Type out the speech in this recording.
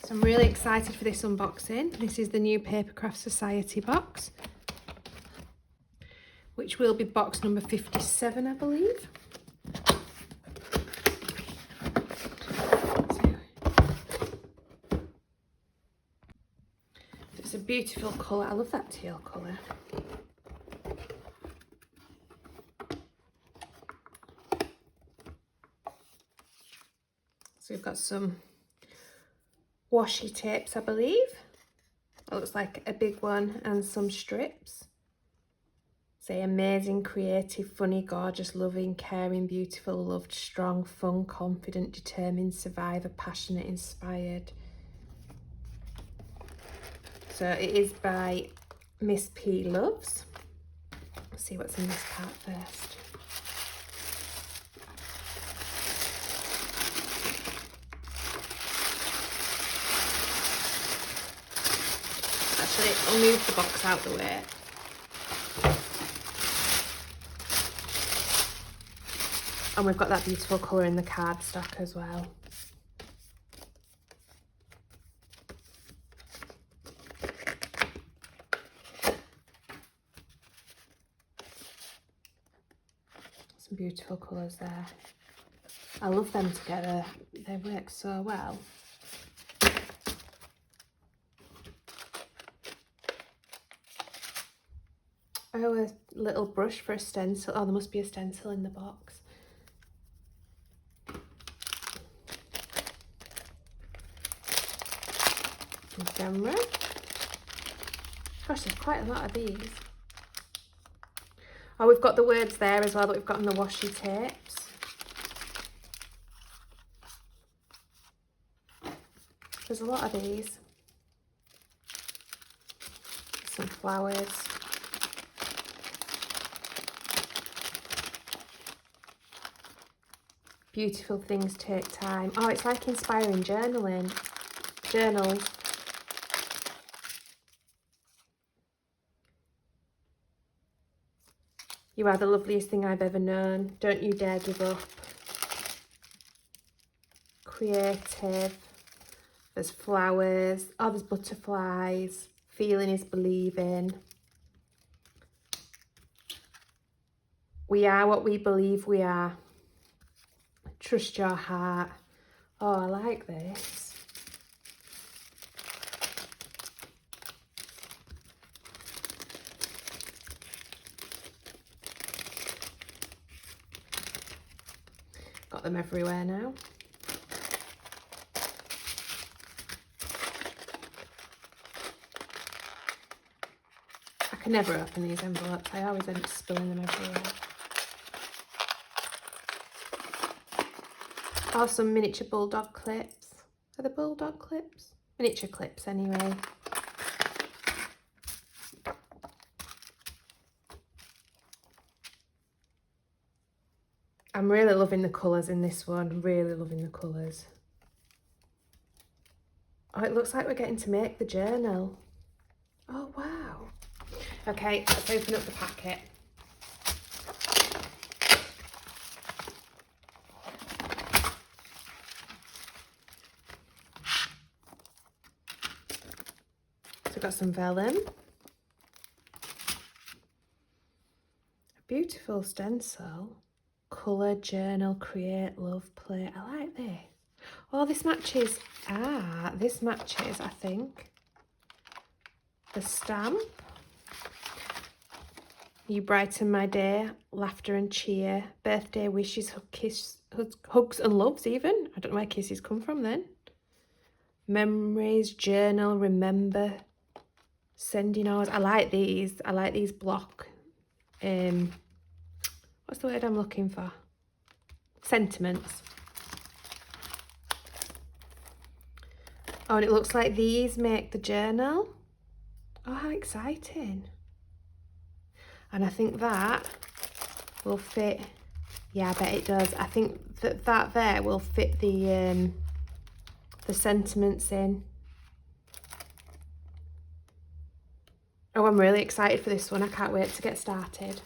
So I'm really excited for this unboxing. This is the new Papercraft Society box, which will be box number 57, I believe. So it's a beautiful colour. I love that teal colour. So we've got some washi tapes, I believe. It looks like a big one, and some strips. Say amazing, creative, funny, gorgeous, loving, caring, beautiful, loved, strong, fun, confident, determined, survivor, passionate, inspired. So it is by Miss P Loves. Let's see what's in this part first. Actually, I'll move the box out the way. And we've got that beautiful colour in the cardstock as well. Some beautiful colours there. I love them together. They work so well. Oh, a little brush for a stencil. Oh, there must be a stencil in the box. Camera. Gosh, there's quite a lot of these. Oh, we've got the words there as well that we've got on the washi tapes. There's a lot of these. Some flowers. Beautiful things take time. Oh, it's like inspiring journaling. Journals. You are the loveliest thing I've ever known. Don't you dare give up. Creative. There's flowers. Oh, there's butterflies. Feeling is believing. We are what we believe we are. Trust your heart. Oh, I like this. Got them everywhere now. I can never open these envelopes. I always end up spilling them everywhere. Oh, some miniature bulldog clips. Are they bulldog clips? Miniature clips anyway. I'm really loving the colours in this one. Really loving the colours. Oh, it looks like we're getting to make the journal. Oh, wow. Okay, let's open up the packet. So we've got some vellum. A beautiful stencil. Colour, journal, create, love, play. I like this. Oh, this matches. Ah, this matches, I think. The stamp. You brighten my day. Laughter and cheer. Birthday wishes, hugs and loves even. I don't know where kisses come from then. Memories, journal, remember. Sending yours. I like these. I like these block. What's the word I'm looking for? Sentiments. Oh, and it looks like these make the journal. Oh, how exciting. And I think that will fit. Yeah, I bet it does. I think that there will fit the sentiments in. Oh, I'm really excited for this one. I can't wait to get started.